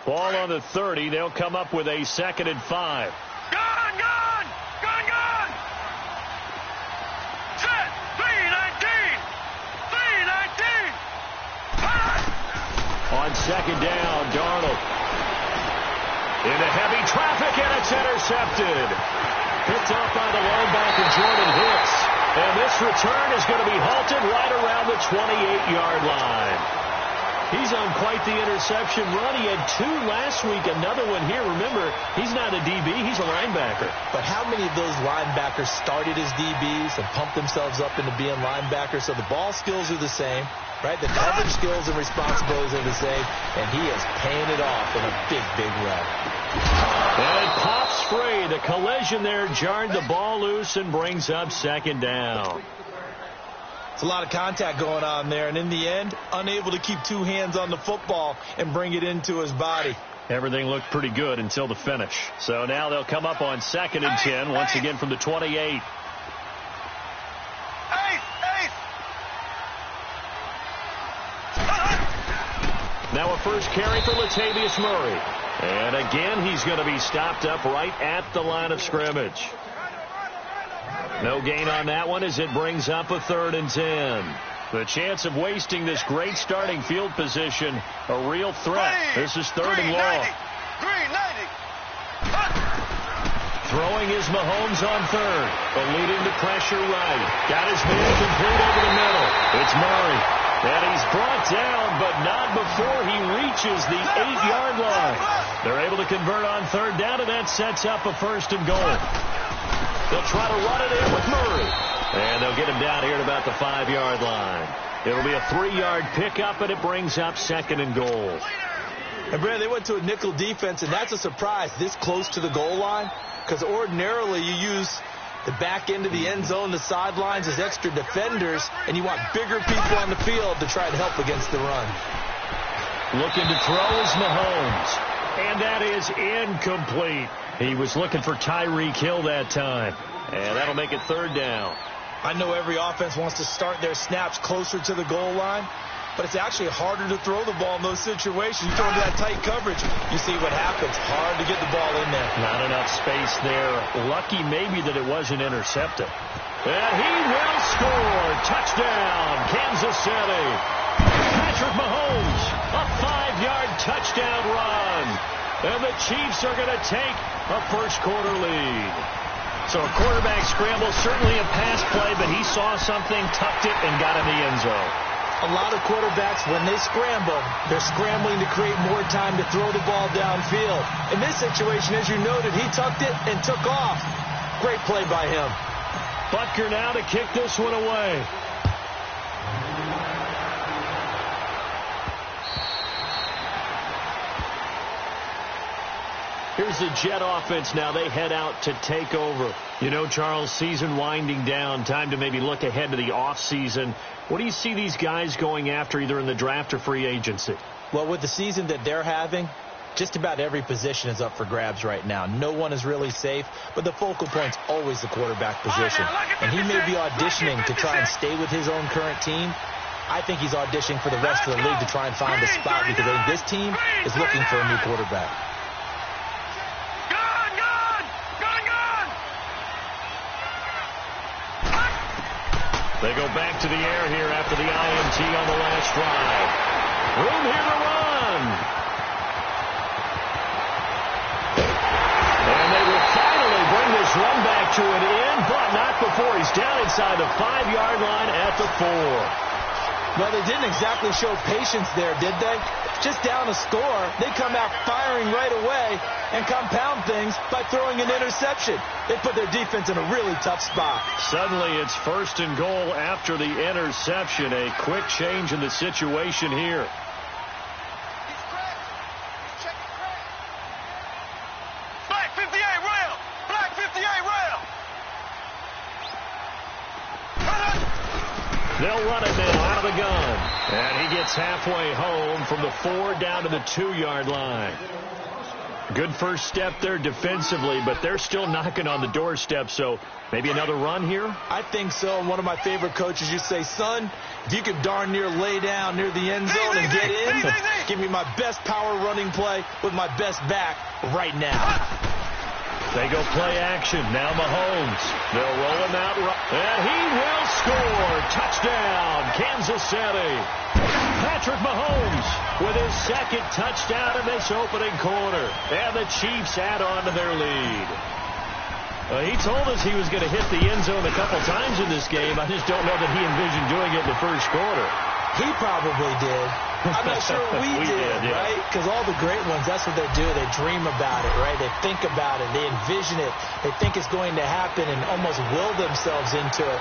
Ball on the 30. They'll come up with a 2nd and 5. Gone! Set! 319! On 2nd down, Darnold. Into heavy traffic, and it's intercepted. Picked off by the linebacker, Jordan Hicks. And this return is going to be halted right around the 28-yard line. He's on quite the interception run. He had 2 last week, another one here. Remember, he's not a DB, he's a linebacker. But how many of those linebackers started as DBs and pumped themselves up into being linebackers? So the ball skills are the same, right? The coverage skills and responsibilities are the same, and he is paying it off in a big, big way. And it pops free. The collision there jarred the ball loose and brings up 2nd down. It's a lot of contact going on there, and in the end, unable to keep 2 hands on the football and bring it into his body. Everything looked pretty good until the finish. So now they'll come up on 2nd and 10, once again from the 28. Now a first carry for Latavius Murray. And again, he's going to be stopped up right at the line of scrimmage. No gain on that one as it brings up a 3rd and 10. The chance of wasting this great starting field position, a real threat. This is 3rd and long. Throwing is Mahomes on 3rd, but leading the pressure right. Got his man complete over the middle. It's Murray. And he's brought down, but not before he reaches the 8-yard line. They're able to convert on 3rd down, and that sets up a 1st and goal. They'll try to run it in with Murray. And they'll get him down here at about the 5-yard line. It'll be a 3-yard pickup, and it brings up 2nd and goal. And, Brad, they went to a nickel defense, and that's a surprise this close to the goal line, because ordinarily you use the back end of the end zone, the sidelines as extra defenders, and you want bigger people on the field to try to help against the run. Looking to throw is Mahomes. And that is incomplete. He was looking for Tyreek Hill that time. And that'll make it 3rd down. I know every offense wants to start their snaps closer to the goal line, but it's actually harder to throw the ball in those situations. You throw into that tight coverage, you see what happens. Hard to get the ball in there. Not enough space there. Lucky maybe that it wasn't intercepted. And he will score. Touchdown, Kansas City. Patrick Mahomes, a 5-yard touchdown run. And the Chiefs are going to take a first-quarter lead. So a quarterback scramble, certainly a pass play, but he saw something, tucked it, and got in the end zone. A lot of quarterbacks, when they scramble, they're scrambling to create more time to throw the ball downfield. In this situation, as you noted, he tucked it and took off. Great play by him. Butker now to kick this one away. Here's the Jet offense now. They head out to take over. You know, Charles, season winding down. Time to maybe look ahead to the offseason. What do you see these guys going after either in the draft or free agency? Well, with the season that they're having, just about every position is up for grabs right now. No one is really safe, but the focal point's always the quarterback position. And he may be auditioning to try and stay with his own current team. I think he's auditioning for the rest of the league to try and find a spot because I think this team is looking for a new quarterback. They go back to the air here after the INT on the last drive. Room here to run. And they will finally bring this run back to an end, but not before he's down inside the 5-yard line at the 4. Well, they didn't exactly show patience there, did they? Just down a score, they come out firing right away and compound things by throwing an interception. They put their defense in a really tough spot. Suddenly it's 1st and goal after the interception. A quick change in the situation here. Black 58 rail! Black 58 rail! They'll run it now out of the gun. And he gets halfway home from the 4 down to the 2-yard line. Good first step there defensively, but they're still knocking on the doorstep, so maybe another run here? I think so. And one of my favorite coaches used to say, son, if you could darn near lay down near the end zone and get in, give me my best power running play with my best back right now. They go play action. Now Mahomes. They'll roll him out. And he will score. Touchdown, Kansas City. Patrick Mahomes with his second touchdown in this opening quarter. And the Chiefs add on to their lead. He told us he was going to hit the end zone a couple times in this game. I just don't know that he envisioned doing it in the first quarter. He probably did. I'm not sure we did, yeah. Right? Because all the great ones, that's what they do. They dream about it, right? They think about it. They envision it. They think it's going to happen and almost will themselves into it.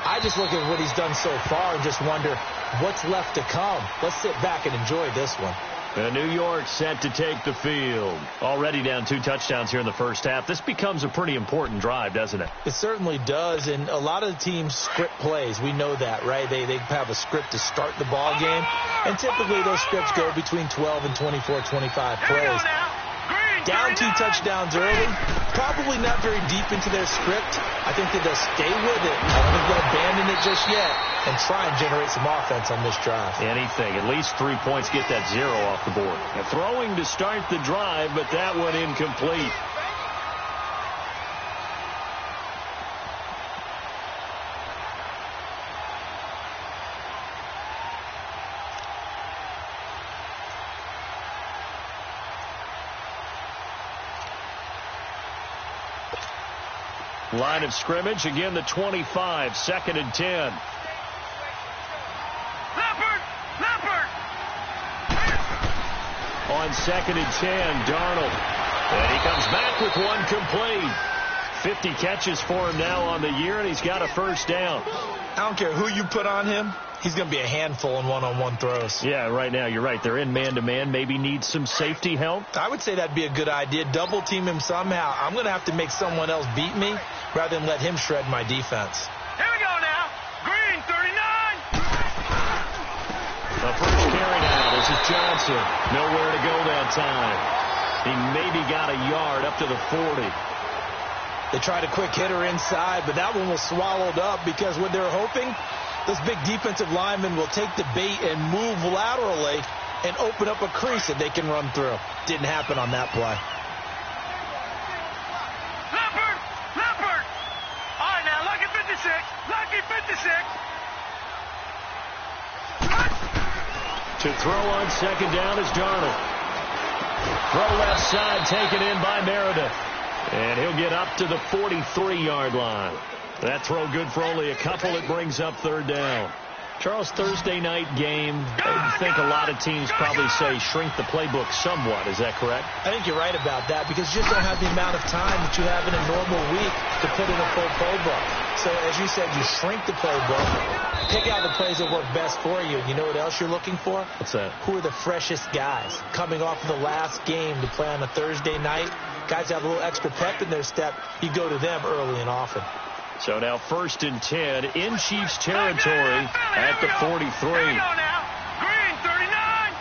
I just look at what he's done so far and just wonder what's left to come. Let's sit back and enjoy this one. New York set to take the field. Already down 2 touchdowns here in the first half. This becomes a pretty important drive, doesn't it? It certainly does, and a lot of the teams script plays. We know that, right? They have a script to start the ball game, and typically those scripts go between 12 and 24, 25 plays. Down 2 touchdowns early, probably not very deep into their script. I think that they'll stay with it. I don't think they'll abandon it just yet and try and generate some offense on this drive. Anything. At least 3 points, get that 0 off the board. And throwing to start the drive, but that one incomplete. Line of scrimmage, again the 25, 2nd and 10. Leopard! On 2nd and 10, Darnold. And he comes back with one complete. 50 catches for him now on the year, and he's got a first down. I don't care who you put on him. He's going to be a handful in one-on-one throws. Yeah, right now, you're right. They're in man-to-man. Maybe need some safety help. I would say that'd be a good idea. Double team him somehow. I'm going to have to make someone else beat me rather than let him shred my defense. Here we go now. Green, 39. The first carry now. This is Johnson. Nowhere to go that time. He maybe got a yard up to the 40. They tried a quick hitter inside, but that one was swallowed up because what they're hoping, those big defensive linemen will take the bait and move laterally and open up a crease that they can run through. Didn't happen on that play. Leopard! All right, now, lucky 56. Lucky 56. To throw on 2nd down is Darnold. Throw left side taken in by Meredith. And he'll get up to the 43-yard line. That throw good for only a couple. It brings up 3rd down. Charles, Thursday night game, I think a lot of teams probably say shrink the playbook somewhat. Is that correct? I think you're right about that because you just don't have the amount of time that you have in a normal week to put in a full playbook. So, as you said, you shrink the playbook, pick out the plays that work best for you. You know what else you're looking for? What's that? Who are the freshest guys coming off of the last game to play on a Thursday night? Guys have a little extra pep in their step. You go to them early and often. So now 1st and 10 in Chiefs territory at the 43. Green, 39.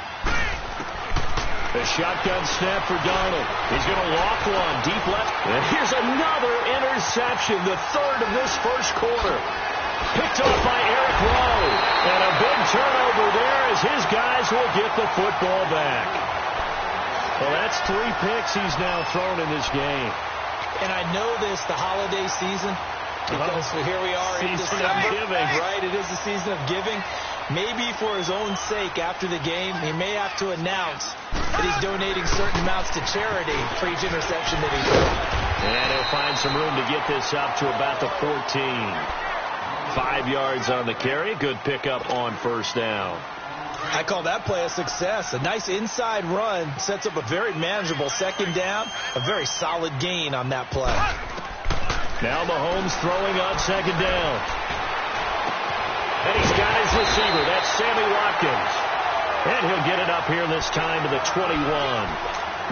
The shotgun snap for Darnold. He's going to walk one deep left. And here's another interception, the 3rd of this first quarter. Picked off by Eric Rowe. And a big turnover there as his guys will get the football back. Well, that's 3 picks he's now thrown in this game. And I know this, the holiday season, because here we are in December, right? It is the season of giving. Maybe for his own sake after the game, he may have to announce that he's donating certain amounts to charity for each interception that he throws. And he'll find some room to get this up to about the 14. 5 yards on the carry. Good pickup on 1st down. I call that play a success. A nice inside run sets up a very manageable 2nd down. A very solid gain on that play. Now Mahomes throwing on 2nd down. And he's got his receiver. That's Sammy Watkins. And he'll get it up here this time to the 21.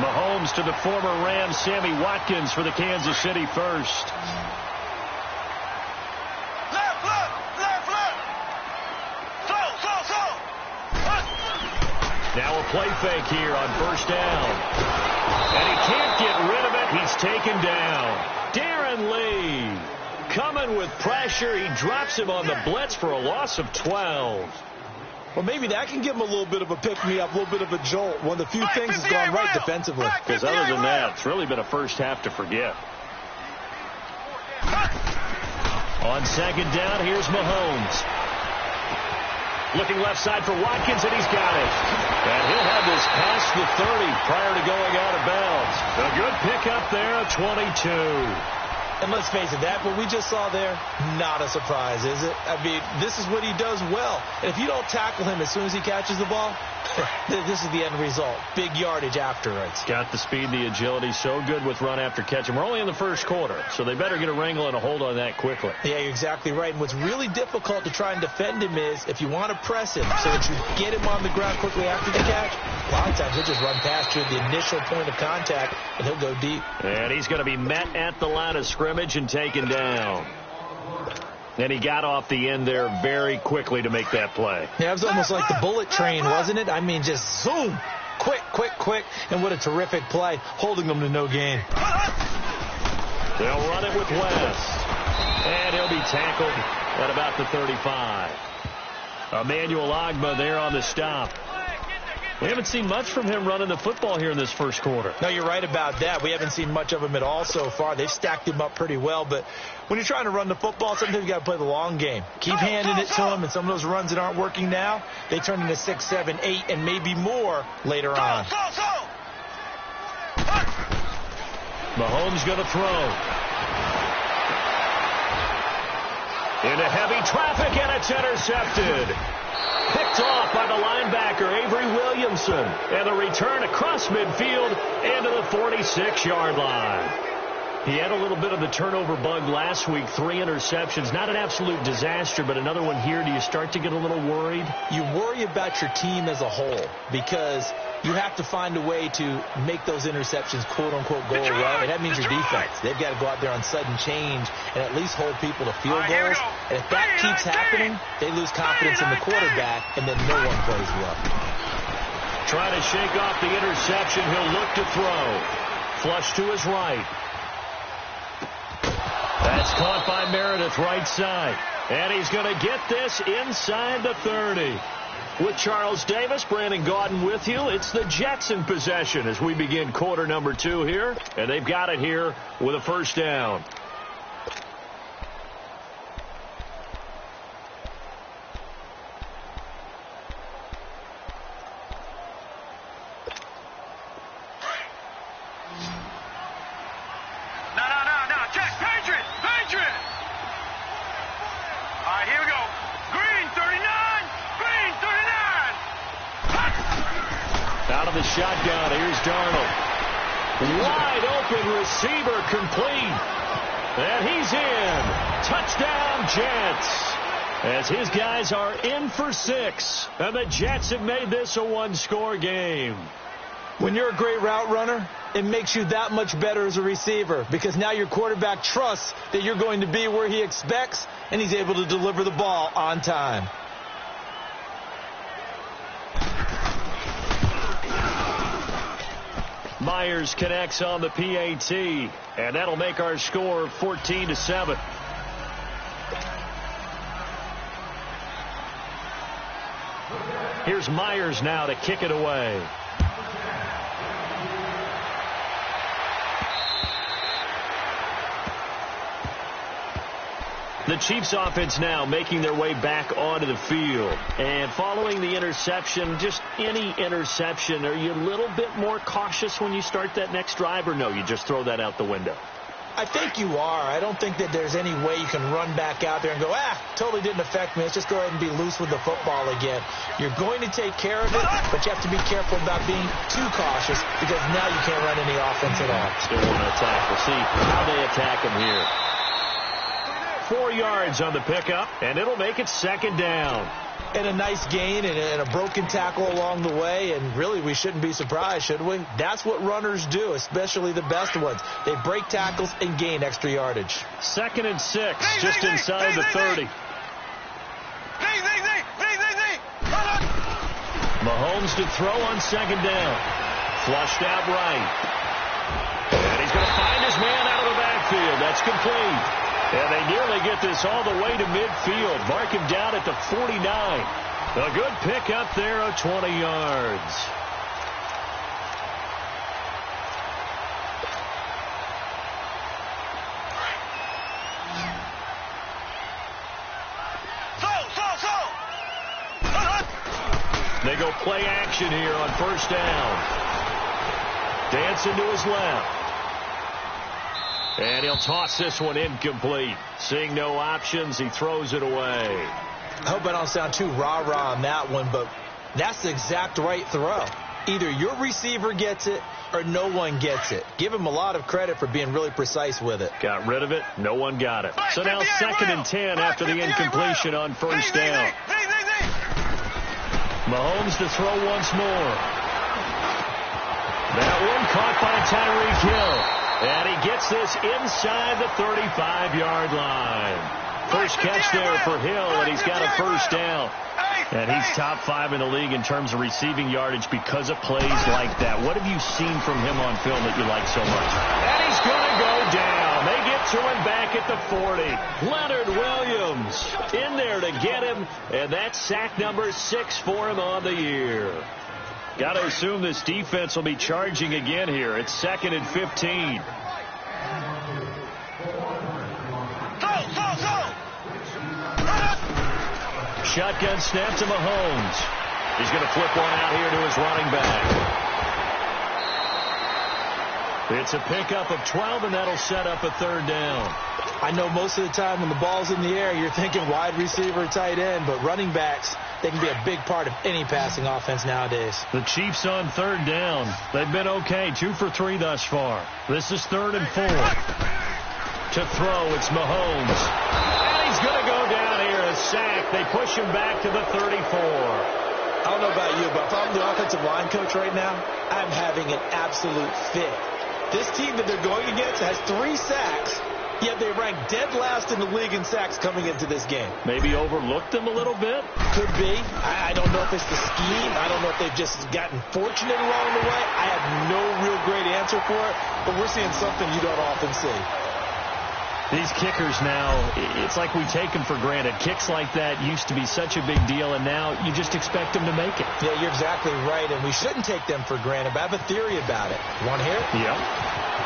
Mahomes to the former Rams, Sammy Watkins for the Kansas City first. Now a play fake here on 1st down. And he can't get rid of it. He's taken down. Darren Lee coming with pressure. He drops him on the blitz for a loss of 12. Well, maybe that can give him a little bit of a pick-me-up, a little bit of a jolt. One of the few things has gone right defensively. Because other than that, it's really been a first half to forget. On second down, here's Mahomes. Looking left side for Watkins, and he's got it. And he'll have this past the 30 prior to going out of bounds. A good pickup there, a 22. And let's face it, that what we just saw there, not a surprise, is it? I mean, this is what he does well. And if you don't tackle him as soon as he catches the ball, this is the end result. Big yardage afterwards. Got the speed, the agility, so good with run after catch. And we're only in the first quarter, so they better get a wrangle and a hold on that quickly. Yeah, you're exactly right. And what's really difficult to try and defend him is if you want to press him so that you get him on the ground quickly after the catch, a lot of times he'll just run past you at the initial point of contact, and he'll go deep. And he's going to be met at the line of scrimmage and taken down. And he got off the end there very quickly to make that play. Yeah, it was almost like the bullet train, wasn't it? I mean, just zoom. Quick, quick, quick. And what a terrific play, holding them to no gain. They'll run it with West. And he'll be tackled at about the 35. Emmanuel Ogbah there on the stop. We haven't seen much from him running the football here in this first quarter. No, you're right about that. We haven't seen much of him at all so far. They've stacked him up pretty well. But when you're trying to run the football, sometimes you got to play the long game. Keep handing it to him, and some of those runs that aren't working now, they turn into 6, 7, 8, and maybe more later on. Mahomes going to throw. Into heavy traffic, and it's intercepted. Picked off by the linebacker, Avery Williamson. And a return across midfield into the 46-yard line. He had a little bit of the turnover bug last week, 3 interceptions. Not an absolute disaster, but another one here. Do you start to get a little worried? You worry about your team as a whole because you have to find a way to make those interceptions, quote-unquote, go away. And that means your defense. They've got to go out there on sudden change and at least hold people to field goals. And if that keeps happening, they lose confidence in the quarterback, and then no one plays well. Trying to shake off the interception. He'll look to throw. Flush to his right. That's caught by Meredith right side. And he's going to get this inside the 30. With Charles Davis, Brandon Gaudin with you. It's the Jets in possession as we begin quarter number 2 here. And they've got it here with a first down. Shotgun. Here's Darnold. Wide open receiver complete. And he's in. Touchdown, Jets. As his guys are in for 6. And the Jets have made this a one-score game. When you're a great route runner, it makes you that much better as a receiver because now your quarterback trusts that you're going to be where he expects, and he's able to deliver the ball on time. Myers connects on the PAT, and that'll make our score 14-7. Here's Myers now to kick it away. The Chiefs offense now making their way back onto the field. And following the interception, just any interception, are you a little bit more cautious when you start that next drive, or no, you just throw that out the window? I think you are. I don't think that there's any way you can run back out there and go, totally didn't affect me. Let's just go ahead and be loose with the football again. You're going to take care of it, but you have to be careful about being too cautious because now you can't run any offense at all. Still want to attack. We'll see how they attack him here. 4 yards on the pickup, and it'll make it second down. And a nice gain and a broken tackle along the way, and really we shouldn't be surprised, should we? That's what runners do, especially the best ones. They break tackles and gain extra yardage. 2nd and 6, just inside the 30. Mahomes to throw on second down. Flushed out right. And he's going to find his man out of the backfield. That's complete. And they nearly get this all the way to midfield. Mark him down at the 49. A good pick up there of 20 yards. They go play action here on first down. Dancing to his left. And he'll toss this one incomplete. Seeing no options, he throws it away. I hope I don't sound too rah-rah on that one, but that's the exact right throw. Either your receiver gets it or no one gets it. Give him a lot of credit for being really precise with it. Got rid of it. No one got it. So now 2nd and 10 after the incompletion on first down. Mahomes to throw once more. That one caught by Tyreek Hill. And he gets this inside the 35-yard line. First catch there for Hill, and he's got a first down. And he's top 5 in the league in terms of receiving yardage because of plays like that. What have you seen from him on film that you like so much? And he's going to go down. They get to him back at the 40. Leonard Williams in there to get him, and that's sack number 6 for him on the year. Got to assume this defense will be charging again here. It's 2nd and 15. Shotgun snap to Mahomes. He's going to flip one out here to his running back. It's a pickup of 12, and that'll set up a 3rd down. I know most of the time when the ball's in the air, you're thinking wide receiver, tight end, but running backs, they can be a big part of any passing offense nowadays. The Chiefs on 3rd down. They've been okay, 2 for 3 thus far. This is 3rd and 4. To throw, it's Mahomes. And he's going to go down here, a sack. They push him back to the 34. I don't know about you, but if I'm the offensive line coach right now, I'm having an absolute fit. This team that they're going against has 3 sacks, yet they rank dead last in the league in sacks coming into this game. Maybe overlooked them a little bit? Could be. I don't know if it's the scheme. I don't know if they've just gotten fortunate along the way. I have no real great answer for it, but we're seeing something you don't often see. These kickers now, it's like we take them for granted. Kicks like that used to be such a big deal, and now you just expect them to make it. Yeah, you're exactly right, and we shouldn't take them for granted, but I have a theory about it. You want to hear it? Yeah.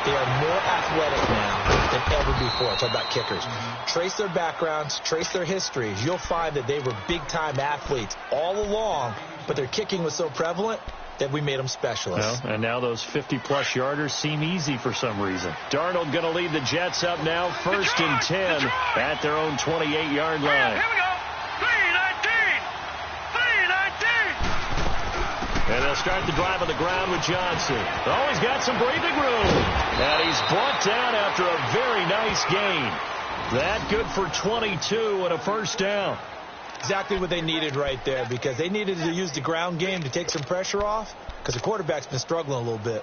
They are more athletic now than ever before. Talk about kickers. Trace their backgrounds, trace their histories. You'll find that they were big-time athletes all along, but their kicking was so prevalent that we made them specialists. Well, and now those 50-plus yarders seem easy for some reason. Darnold going to lead the Jets up now, 1st and 10 at their own 28-yard line. Here we go. 3-19. And they'll start the drive on the ground with Johnson. Oh, he's got some breathing room. And he's brought down after a very nice gain. That good for 22 and a first down. Exactly what they needed right there, because they needed to use the ground game to take some pressure off, because the quarterback's been struggling a little bit.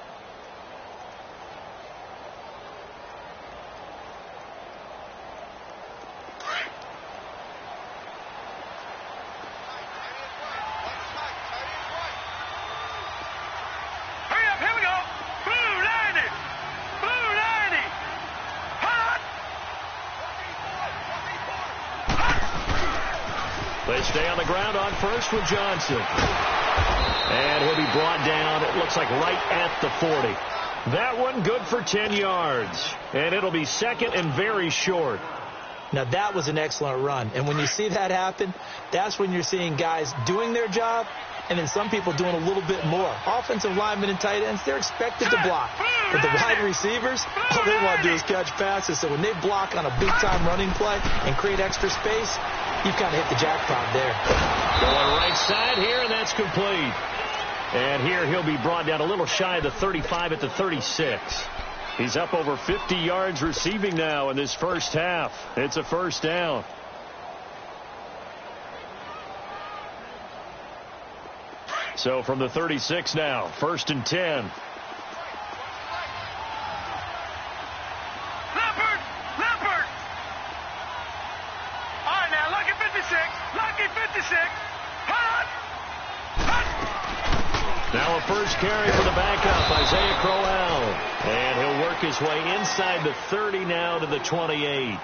Hurry up, here we go. Blue 90. Blue 90. Hot. They stay on the ground on first with Johnson. And he'll be brought down, it looks like right at the 40. That one good for 10 yards. And it'll be 2nd and very short. Now, that was an excellent run. And when you see that happen, that's when you're seeing guys doing their job and then some people doing a little bit more. Offensive linemen and tight ends, they're expected to block. But the wide receivers, all they want to do is catch passes. So when they block on a big-time running play and create extra space, you've kind of hit the jackpot there. Going right side here, and that's complete. And here he'll be brought down a little shy of the 35 at the 36. He's up over 50 yards receiving now in this first half. It's a first down. So from the 36 now, 1st and 10. Leopard. All right, now, lucky 56. Lucky 56. Hot. Now Now a first carry for the backup, Isaiah Crowell. And he'll work his way inside the 30 now to the 28.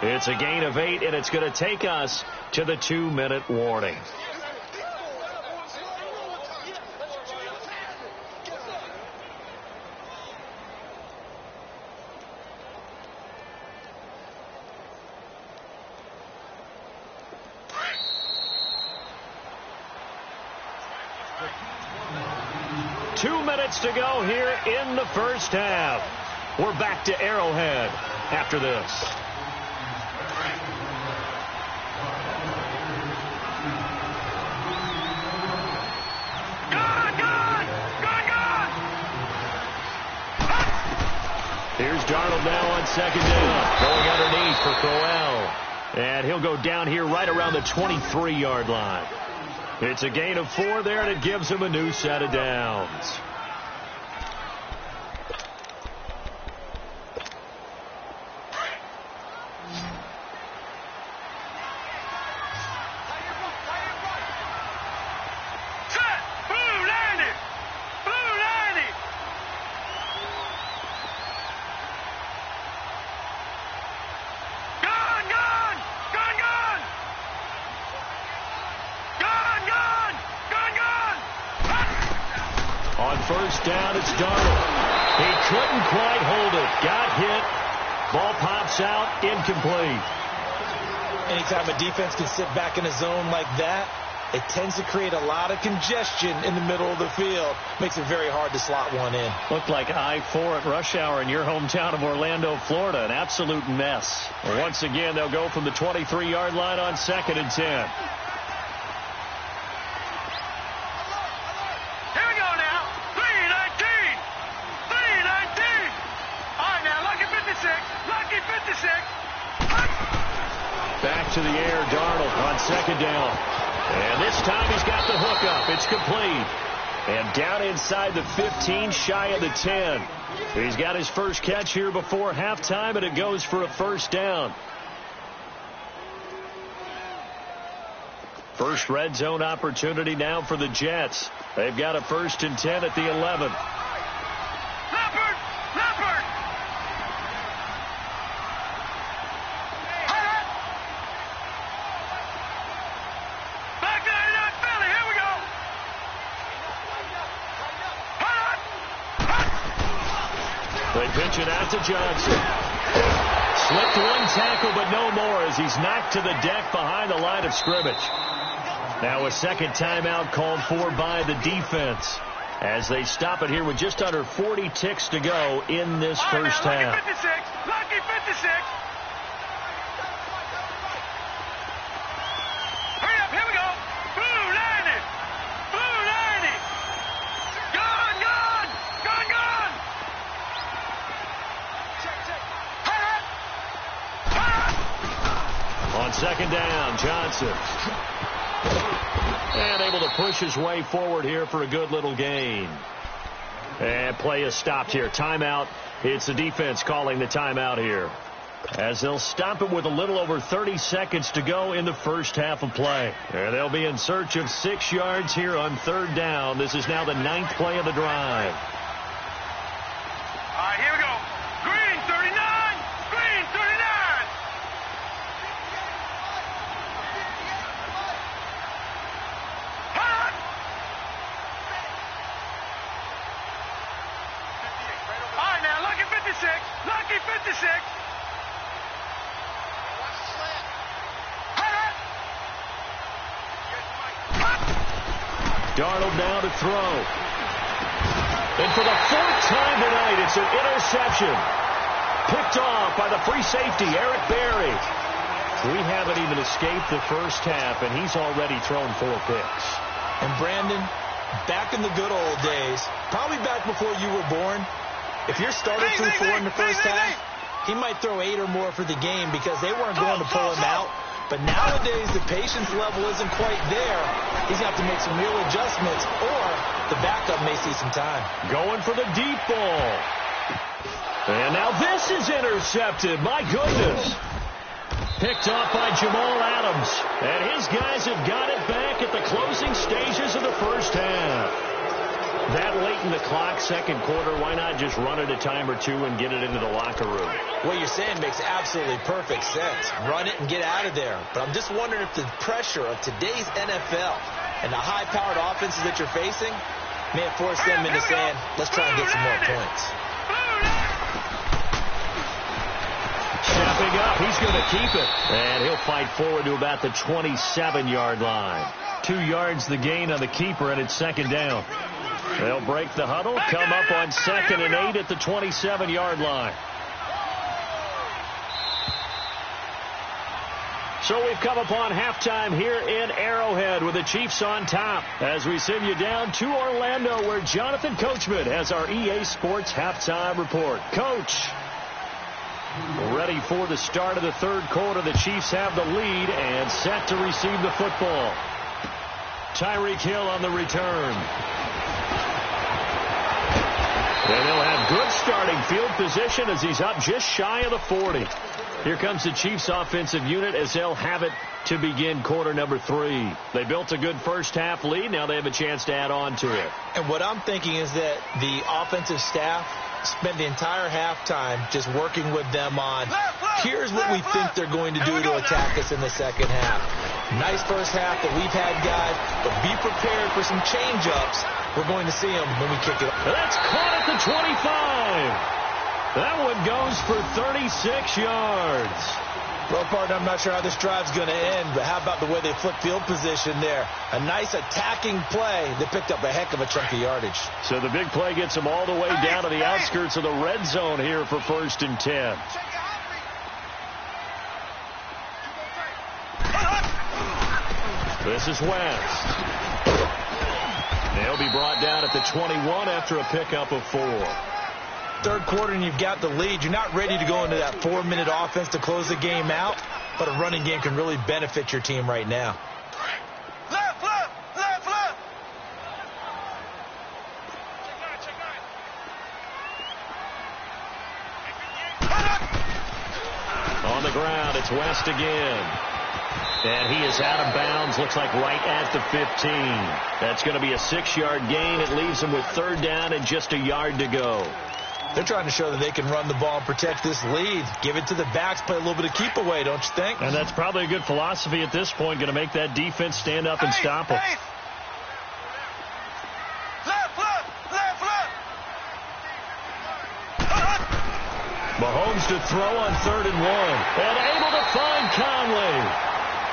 It's a gain of 8, and it's going to take us to the 2-minute warning. To go here in the first half. We're back to Arrowhead after this. Here's Darnold now on second down. Going underneath for Crowell. And he'll go down here right around the 23-yard line. It's a gain of 4 there, and it gives him a new set of downs. First down, it's Darnold. He couldn't quite hold it. Got hit. Ball pops out, incomplete. Anytime a defense can sit back in a zone like that, it tends to create a lot of congestion in the middle of the field. Makes it very hard to slot one in. Looked like I-4 at rush hour in your hometown of Orlando, Florida. An absolute mess. Once again, they'll go from the 23-yard line on 2nd and 10. Back to the air, Darnold on second down. And this time he's got the hookup. It's complete. And down inside the 15, shy of the 10. He's got his first catch here before halftime, and it goes for a first down. First red zone opportunity now for the Jets. They've got a 1st and 10 at the 11. They pitch it out to Johnson. Slipped one tackle, but no more as he's knocked to the deck behind the line of scrimmage. Now a second timeout called for by the defense as they stop it here with just under 40 ticks to go in this first half. Lucky 56. Lucky 56. Hurry up. Here we go. Blue 90. Blue 90. Gone, gone. Gone, gone. On second down, Johnson. And able to push his way forward here for a good little gain. And play is stopped here. Timeout. It's the defense calling the timeout here, as they'll stop it with a little over 30 seconds to go in the first half of play. And they'll be in search of 6 yards here on third down. This is now the 9th play of the drive. All right, here we go. Green 39. Green 39. Lucky 56. Darnold now to throw. And for the 4th time tonight, it's an interception. Picked off by the free safety, Eric Berry. We haven't even escaped the first half, and he's already thrown 4 picks. And Brandon, back in the good old days, probably back before you were born, if your starter threw 4 in the first half, he might throw 8 or more for the game because they weren't going to pull him out. But nowadays, the patience level isn't quite there. He's going to have to make some real adjustments, or the backup may see some time. Going for the deep ball. And now this is intercepted. My goodness. Picked off by Jamal Adams. And his guys have got it back at the closing stages of the first half. late in the clock, second quarter. Why not just run it a time or two and get it into the locker room? What you're saying makes absolutely perfect sense. Run it and get out of there. But I'm just wondering if the pressure of today's NFL and the high-powered offenses that you're facing may have forced them into saying, let's try and get some more points. Stepping up, he's going to keep it. And he'll fight forward to about the 27-yard line. 2 yards the gain on the keeper, and it's second down. They'll break the huddle, come up on 2nd and 8 at the 27-yard line. So we've come upon halftime here in Arrowhead with the Chiefs on top as we send you down to Orlando where Jonathan Coachman has our EA Sports halftime report. Coach, ready for the start of the third quarter. The Chiefs have the lead and set to receive the football. Tyreek Hill on the return. And he'll have good starting field position as he's up just shy of the 40. Here comes the Chiefs offensive unit as they'll have it to begin quarter number 3. They built a good first half lead. Now they have a chance to add on to it. And what I'm thinking is that the offensive staff spent the entire halftime just working with them on, here's what we think they're going to do to attack us in the second half. Nice first half that we've had, guys, but be prepared for some change-ups. We're going to see them when we kick it. That's caught at the 25. That one goes for 36 yards. Well, partner, I'm not sure how this drive's going to end, but how about the way they flip field position there? A nice attacking play that picked up a heck of a chunk of yardage. So the big play gets them all the way down to the outskirts of the red zone here for 1st and 10. This is West. They'll be brought down at the 21 after a pickup of 4. Third quarter and you've got the lead. You're not ready to go into that 4-minute offense to close the game out, but a running game can really benefit your team right now. Left. On the ground, it's West again. And he is out of bounds, looks like right at the 15. That's going to be a 6-yard gain. It leaves him with 3rd down and just a yard to go. They're trying to show that they can run the ball and protect this lead. Give it to the backs, play a little bit of keep away, don't you think? And that's probably a good philosophy at this point, going to make that defense stand up and stop them. Mahomes to throw on 3rd and 1. And able to find Conley.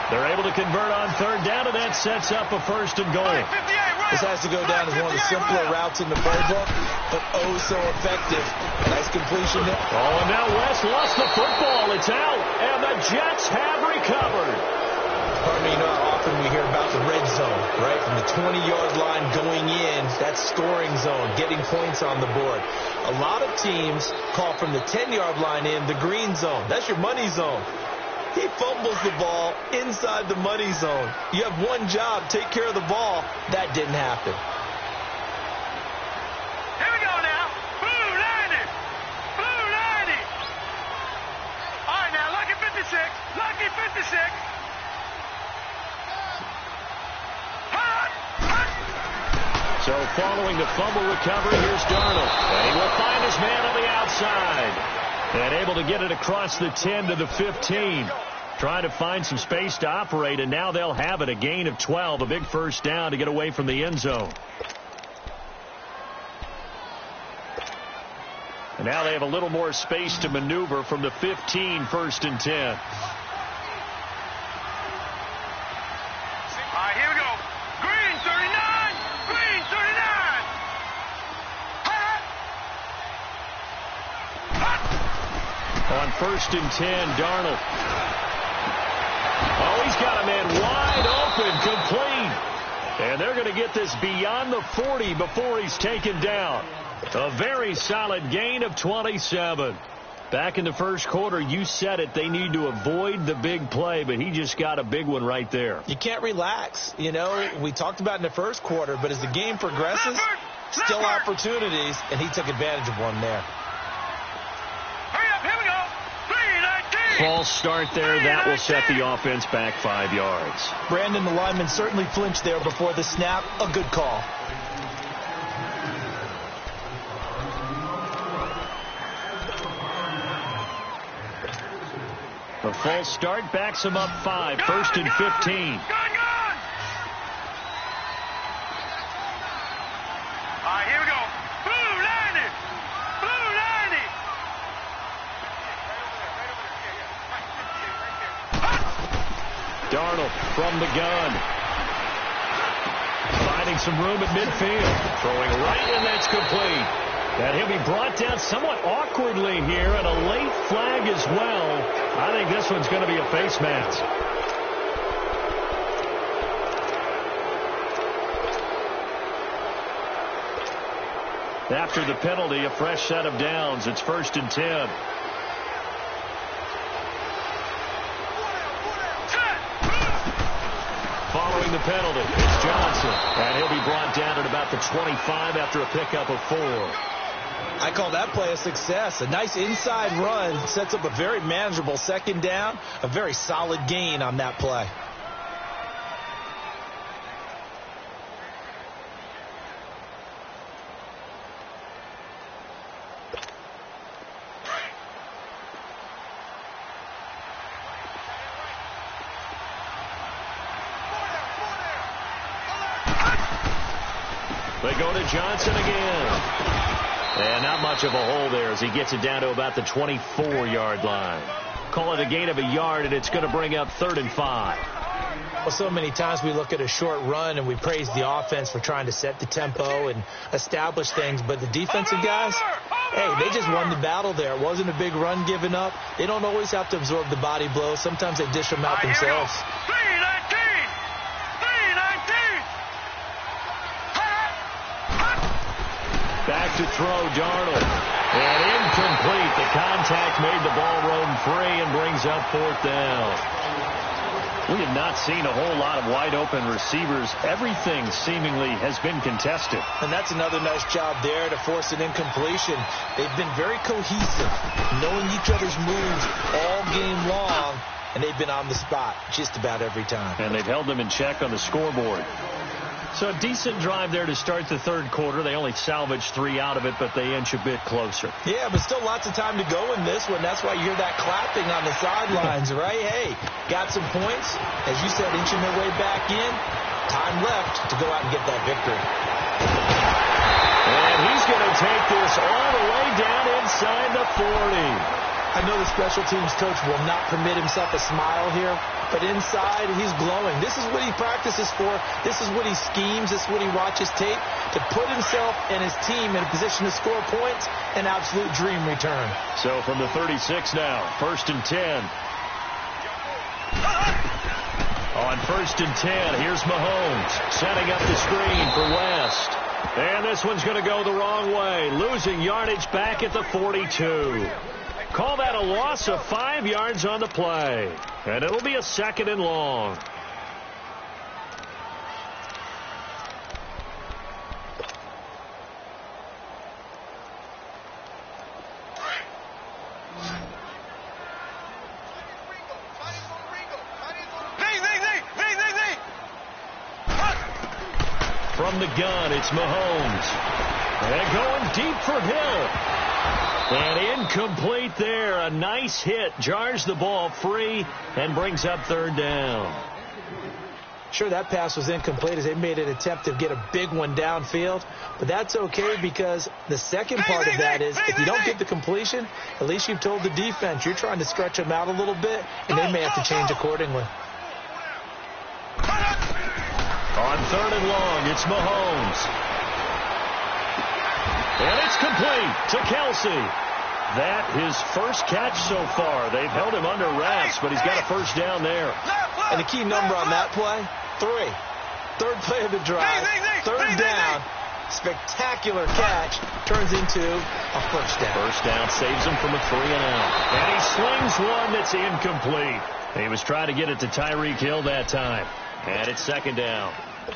They're able to convert on 3rd down, and that sets up a 1st and goal. This has to go down as one of the simpler routes in the playbook, but oh so effective. Nice completion there. Oh, and now West lost the football. It's out, and the Jets have recovered. Pardon me, you know how often we hear about the red zone, right? From the 20-yard line going in, that scoring zone, getting points on the board. A lot of teams call from the 10-yard line in the green zone. That's your money zone. He fumbles the ball inside the money zone. You have one job, take care of the ball. That didn't happen. Here we go now. Blue 90. Blue 90. All right, now, lucky 56. Lucky 56. So following the fumble recovery, here's Darnold. And he will find his man on the outside. And able to get it across the 10 to the 15. Trying to find some space to operate, and now they'll have it. A gain of 12, a big 1st down to get away from the end zone. And now they have a little more space to maneuver from the 15, 1st and 10. All right, here we go. Green 39. Green 39. On 1st and 10, Darnold. Oh, he's got a man wide open, complete. And they're going to get this beyond the 40 before he's taken down. A very solid gain of 27. Back in the first quarter, you said it, they need to avoid the big play, but he just got a big one right there. You can't relax. You know, we talked about in the first quarter, but as the game progresses, still opportunities, and he took advantage of one there. Hurry up, here we go. 319. False start there. That will set the offense back 5 yards. Brandon, the lineman, certainly flinched there before the snap. A good call. A false start backs him up 5, first and 15. Here we go. Blue line. Blue line. Darnold from the gun. Finding some room at midfield. Throwing right, and that's complete. And he'll be brought down somewhat awkwardly here, and a late flag as well. I think this one's going to be a face mask. After the penalty, a fresh set of downs. It's first and 10. Following the penalty, it's Johnson. And he'll be brought down at about the 25 after a pickup of 4. I call that play a success. A nice inside run sets up a very manageable second down. A very solid gain on that play. They go to Johnson again. And not much of a hole there as he gets it down to about the 24-yard line. Call it a gain of a yard, and it's going to bring up 3rd and 5. Well, so many times we look at a short run and we praise the offense for trying to set the tempo and establish things. But the defensive guys, hey, they just won the battle there. It wasn't a big run given up. They don't always have to absorb the body blows. Sometimes they dish them out themselves. Back to throw, Darnold. And incomplete. The contact made the ball roam free and brings up 4th down. We have not seen a whole lot of wide-open receivers. Everything seemingly has been contested. And that's another nice job there to force an incompletion. They've been very cohesive, knowing each other's moves all game long, and they've been on the spot just about every time. And they've held them in check on the scoreboard. So a decent drive there to start the 3rd quarter. They only salvaged 3 out of it, but they inch a bit closer. Yeah, but still lots of time to go in this one. That's why you hear that clapping on the sidelines, right? Hey, got some points. As you said, inching their way back in. Time left to go out and get that victory. And he's going to take this all the way down inside the 40. I know the special teams coach will not permit himself a smile here, but inside he's glowing. This is what he practices for. This is what he schemes. This is what he watches tape to put himself and his team in a position to score points. An absolute dream return. So from the 36 now, 1st and 10. On 1st and 10, here's Mahomes setting up the screen for West. And this one's going to go the wrong way, losing yardage back at the 42. Call that a loss of 5 yards on the play. And it'll be a 2nd and long. From the gun, it's Mahomes. And going deep for Hill. And incomplete there. A nice hit. Jars the ball free and brings up 3rd down. Sure, that pass was incomplete as they made an attempt to get a big one downfield. But that's okay because the second part of that is if you don't get the completion, at least you've told the defense you're trying to stretch them out a little bit, and they may have to change accordingly. On 3rd and long, it's Mahomes. And it's complete to Kelsey. That his first catch so far. They've held him under wraps, but he's got a first down there. And the key number on that play, 3. 3rd play of the drive, 3rd down. Spectacular catch turns into a first down. First down saves him from a 3-and-out. And he slings one that's incomplete. He was trying to get it to Tyreek Hill that time. And it's 2nd down.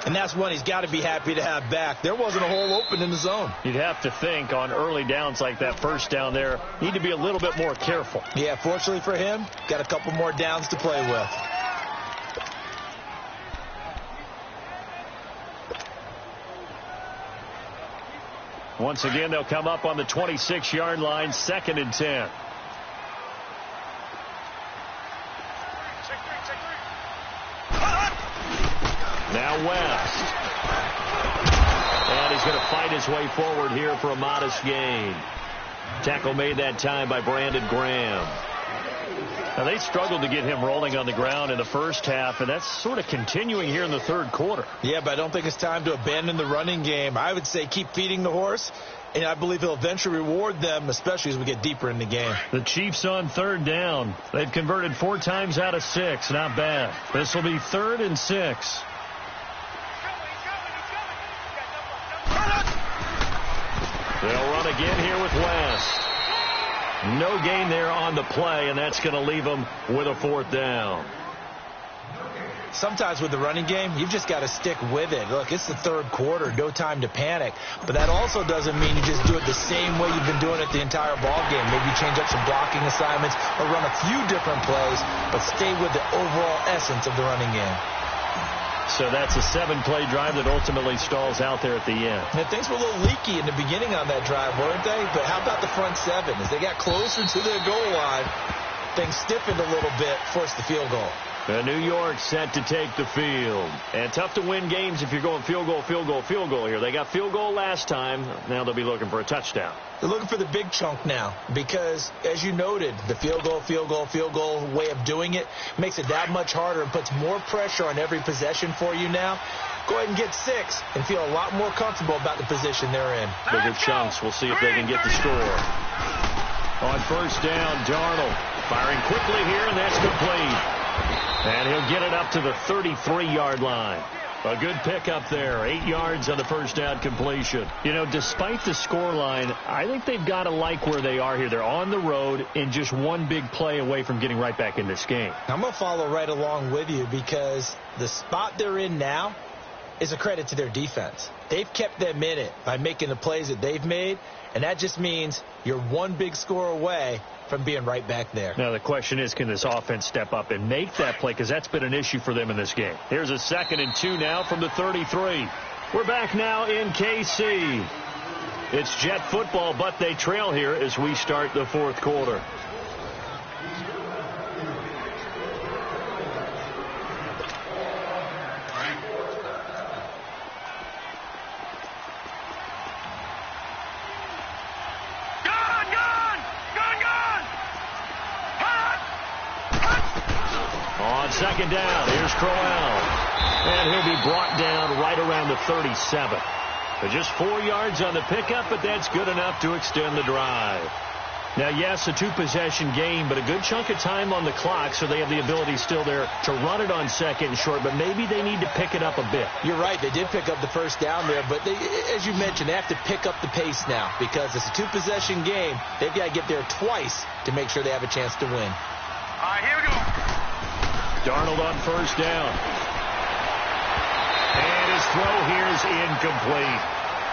And that's one he's got to be happy to have back. There wasn't a hole open in the zone. You'd have to think on early downs like that first down there, need to be a little bit more careful. Yeah, fortunately for him, got a couple more downs to play with. Once again, they'll come up on the 26-yard line, 2nd and 10. Now West. And he's going to fight his way forward here for a modest gain. Tackle made that time by Brandon Graham. Now, they struggled to get him rolling on the ground in the first half, and that's sort of continuing here in the third quarter. Yeah, but I don't think it's time to abandon the running game. I would say keep feeding the horse, and I believe he'll eventually reward them, especially as we get deeper in the game. The Chiefs on third down. They've converted 4 times out of 6. Not bad. This will be 3rd and 6. They'll run again here with West. No gain there on the play, and that's going to leave them with a 4th down. Sometimes with the running game, you've just got to stick with it. Look, it's the third quarter, no time to panic. But that also doesn't mean you just do it the same way you've been doing it the entire ball game. Maybe you change up some blocking assignments or run a few different plays, but stay with the overall essence of the running game. So that's a 7-play drive that ultimately stalls out there at the end. And things were a little leaky in the beginning on that drive, weren't they? But how about the front 7? As they got closer to their goal line, things stiffened a little bit, forced the field goal. New York set to take the field. And tough to win games if you're going field goal, field goal, field goal here. They got field goal last time. Now they'll be looking for a touchdown. They're looking for the big chunk now because, as you noted, the field goal way of doing it makes it that much harder and puts more pressure on every possession for you now. Go ahead and get 6 and feel a lot more comfortable about the position they're in. Bigger chunks. We'll see if they can get the score. On first down, Darnold firing quickly here, and that's complete. And he'll get it up to the 33-yard line. A good pickup there. 8 yards on the first down completion. You know, despite the scoreline, I think they've got to like where they are here. They're on the road and just one big play away from getting right back in this game. I'm going to follow right along with you because the spot they're in now is a credit to their defense. They've kept them in it by making the plays that they've made, and that just means you're one big score away from being right back there. Now, the question is, can this offense step up and make that play? Because that's been an issue for them in this game. Here's a 2nd and 2 now from the 33. We're back now in KC. It's Jet football, but they trail here as we start the 4th quarter. On 2nd down, here's Crowell. And he'll be brought down right around the 37. But just 4 yards on the pickup, but that's good enough to extend the drive. Now, yes, a 2-possession game, but a good chunk of time on the clock, so they have the ability still there to run it on 2nd and short, but maybe they need to pick it up a bit. You're right. They did pick up the first down there, but they, as you mentioned, they have to pick up the pace now because it's a 2-possession game. They've got to get there twice to make sure they have a chance to win. All right, here we go. Darnold on first down. And his throw here is incomplete.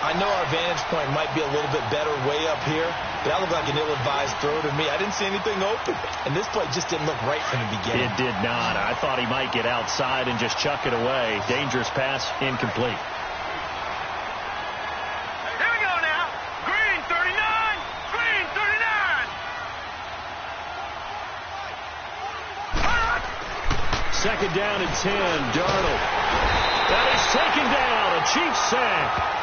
I know our vantage point might be a little bit better way up here, but that looked like an ill-advised throw to me. I didn't see anything open, and this play just didn't look right from the beginning. It did not. I thought he might get outside and just chuck it away. Dangerous pass, incomplete. Here we go now. Green 39. Green 39. 2nd down and 10. Darnold. That is taken down. A Chiefs sack.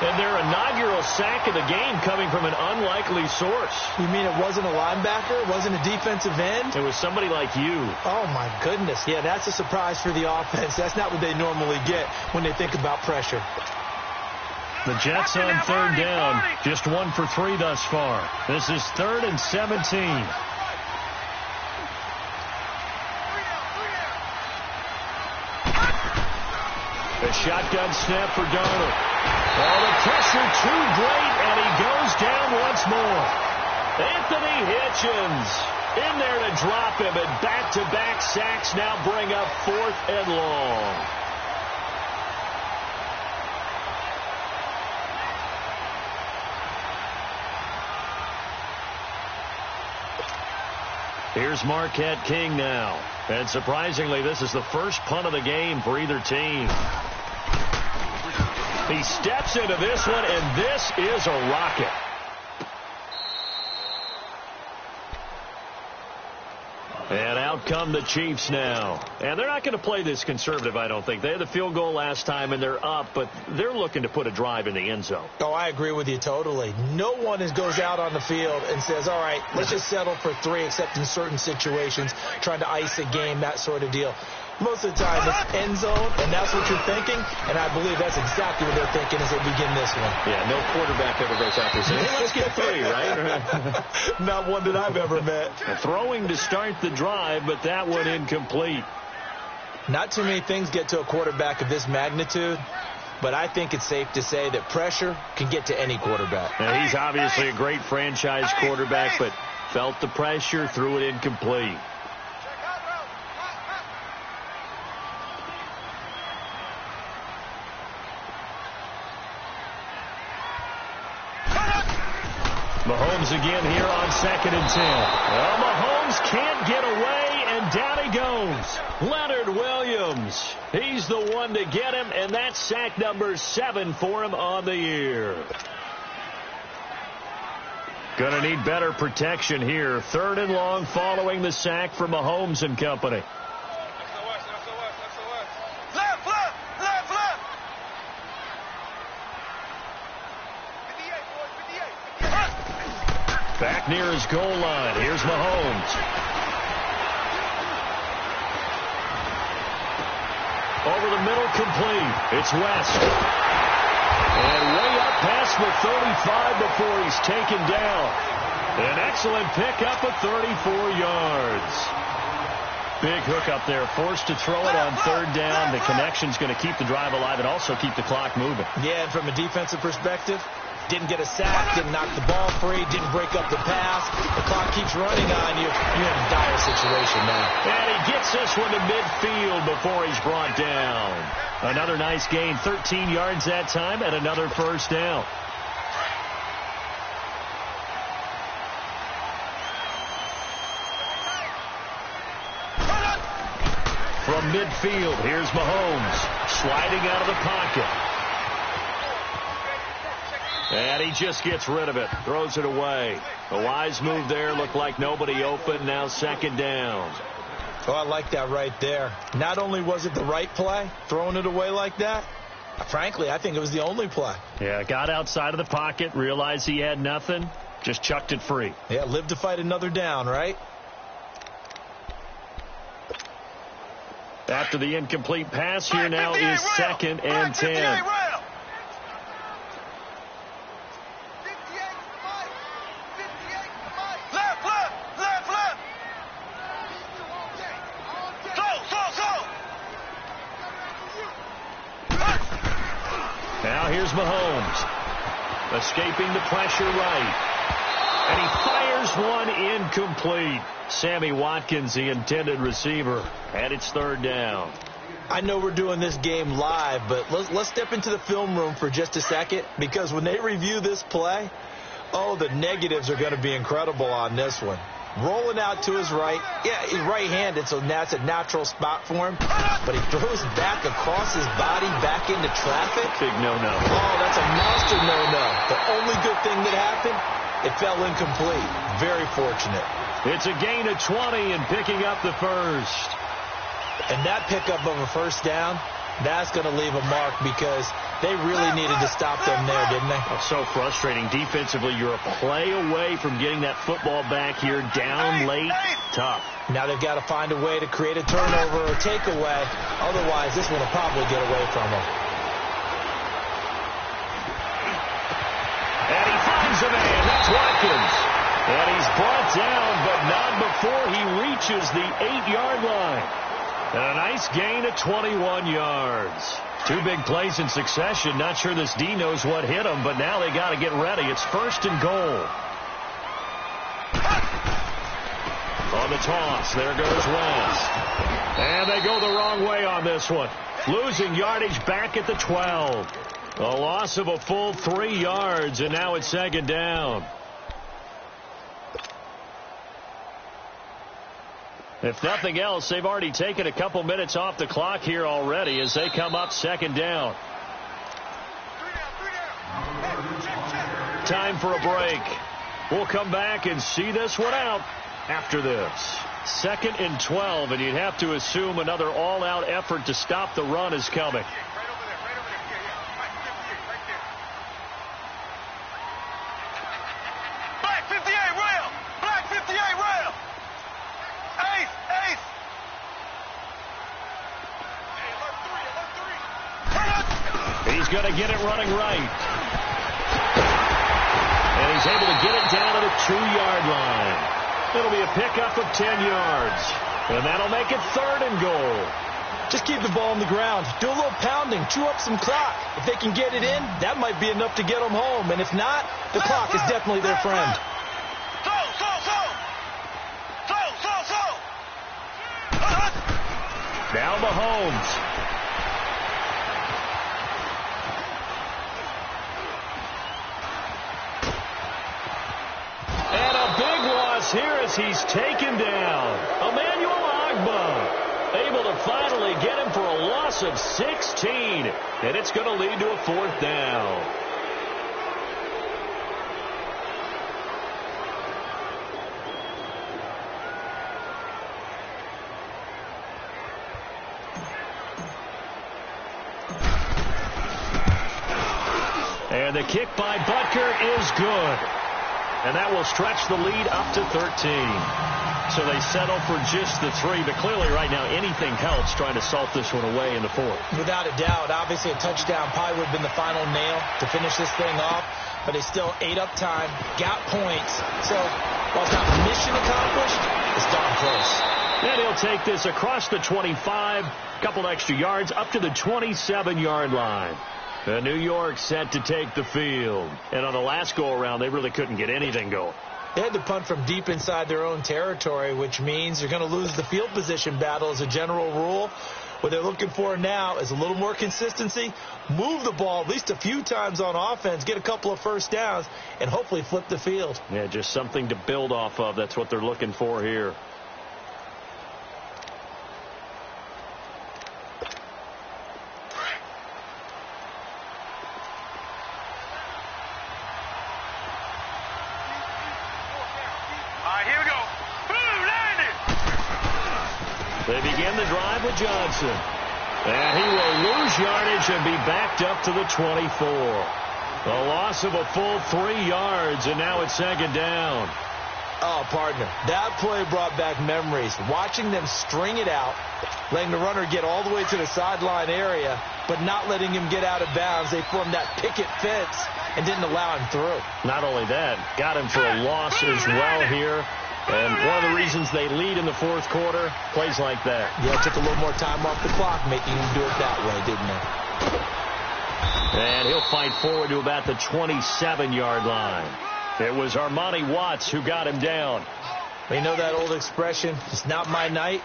And their inaugural sack of the game coming from an unlikely source. You mean it wasn't a linebacker? It wasn't a defensive end? It was somebody like you. Oh, my goodness. Yeah, that's a surprise for the offense. That's not what they normally get when they think about pressure. The Jets on 3rd down. Just 1 for 3 thus far. This is 3rd and 17. A shotgun snap for Darnold. Oh, the pressure too great, and he goes down once more. Anthony Hitchens in there to drop him, and back-to-back sacks now bring up 4th and long. Here's Marquette King now. And surprisingly, this is the first punt of the game for either team. He steps into this one, and this is a rocket. And out come the Chiefs now. And they're not going to play this conservative, I don't think. They had the field goal last time, and they're up, but they're looking to put a drive in the end zone. Oh, I agree with you totally. No one goes out on the field and says, all right, let's just settle for 3, except in certain situations, trying to ice a game, that sort of deal. Most of the time, it's end zone, and that's what you're thinking, and I believe that's exactly what they're thinking as they begin this one. Yeah, no quarterback ever goes out there and says, hey, let's get 3, right? Not one that I've ever met. Throwing to start the drive, but that one incomplete. Not too many things get to a quarterback of this magnitude, but I think it's safe to say that pressure can get to any quarterback. Now, he's obviously a great franchise quarterback, but felt the pressure, threw it incomplete. Mahomes again here on 2nd and 10. Well, Mahomes can't get away, and down he goes. Leonard Williams. He's the one to get him, and that's sack number 7 for him on the year. Going to need better protection here. 3rd and long following the sack from Mahomes and company. Back near his goal line. Here's Mahomes. Over the middle, complete. It's West. And way up past the 35 before he's taken down. An excellent pickup of 34 yards. Big hook up there. Forced to throw it on 3rd down. The connection's going to keep the drive alive and also keep the clock moving. Yeah, and from a defensive perspective, didn't get a sack, didn't knock the ball free, didn't break up the pass. The clock keeps running on you. You're in a dire situation now. And he gets this one to midfield before he's brought down. Another nice gain, 13 yards that time, and another 1st down. From midfield, here's Mahomes, sliding out of the pocket. And he just gets rid of it, throws it away. A wise move there, looked like nobody open, now 2nd down. Oh, I like that right there. Not only was it the right play, throwing it away like that, frankly, I think it was the only play. Yeah, got outside of the pocket, realized he had nothing, just chucked it free. Yeah, live to fight another down, right? After the incomplete pass, here now is 2nd and 10. Now here's Mahomes, escaping the pressure right. And he fires one incomplete. Sammy Watkins, the intended receiver, and it's 3rd down. I know we're doing this game live, but let's step into the film room for just a second, because when they review this play, oh, the negatives are going to be incredible on this one. Rolling out to his right. Yeah, he's right-handed, so that's a natural spot for him. But he throws back across his body, back into traffic. Big no-no. Oh, that's a monster no-no. The only good thing that happened, it fell incomplete. Very fortunate. It's a gain of 20 and picking up the 1st. And that pickup of a 1st down, that's going to leave a mark, because they really needed to stop them there, didn't they? That's so frustrating. Defensively, you're a play away from getting that football back here. Down late, tough. Now they've got to find a way to create a turnover or takeaway. Otherwise, this one will probably get away from them. And he finds a man. That's Watkins. And he's brought down, but not before he reaches the 8-yard line. And a nice gain of 21 yards. 2 big plays in succession. Not sure this D knows what hit him, but now they got to get ready. It's 1st and goal. On the toss, there goes West. And they go the wrong way on this one. Losing yardage back at the 12. A loss of a full 3 yards, and now it's 2nd down. If nothing else, they've already taken a couple minutes off the clock here already as they come up 2nd down. Time for a break. We'll come back and see this one out after this. 2nd and 12, and you'd have to assume another all-out effort to stop the run is coming. Black 58 rail! Black 58 rail! Ace! Ace! He's going to get it running right. And he's able to get it down to the 2-yard line. It'll be a pickup of 10 yards. And that'll make it 3rd and goal. Just keep the ball on the ground. Do a little pounding. Chew up some clock. If they can get it in, that might be enough to get them home. And if not, the clock is definitely their friend. Now Mahomes. And a big loss here as he's taken down. Emmanuel Ogbah able to finally get him for a loss of 16. And it's going to lead to a 4th down. And the kick by Butker is good. And that will stretch the lead up to 13. So they settle for just the 3. But clearly right now anything helps trying to salt this one away in the 4th. Without a doubt. Obviously a touchdown probably would have been the final nail to finish this thing off. But they still ate up time, got points. So while it's not mission accomplished, it's darn close. And he'll take this across the 25. Couple extra yards up to the 27-yard line. New York set to take the field. And on the last go-around, they really couldn't get anything going. They had to punt from deep inside their own territory, which means they're going to lose the field position battle as a general rule. What they're looking for now is a little more consistency, move the ball at least a few times on offense, get a couple of first downs, and hopefully flip the field. Yeah, just something to build off of. That's what they're looking for here. They begin the drive with Johnson. And he will lose yardage and be backed up to the 24. A loss of a full 3 yards, and now it's 2nd down. Oh, partner, that play brought back memories. Watching them string it out, letting the runner get all the way to the sideline area, but not letting him get out of bounds. They formed that picket fence and didn't allow him through. Not only that, got him for a loss as well here. And one of the reasons they lead in the 4th quarter, plays like that. Yeah, it took a little more time off the clock making him do it that way, didn't it? And he'll fight forward to about the 27-yard line. It was Armani Watts who got him down. You know that old expression, it's not my night?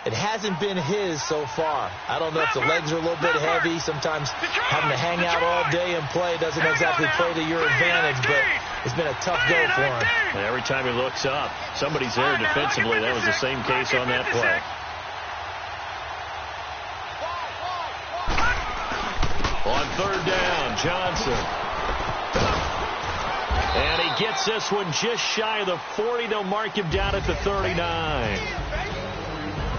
It hasn't been his so far. I don't know if the legs are a little bit heavy. Sometimes having to hang out all day and play doesn't exactly play to your advantage, but it's been a tough go for him. And every time he looks up, somebody's there defensively. That was the same case on that play. On 3rd down, Johnson. And he gets this one just shy of the 40. They'll mark him down at the 39.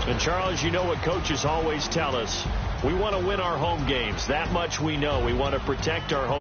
And, Charles, you know what coaches always tell us. We want to win our home games. That much we know. We want to protect our home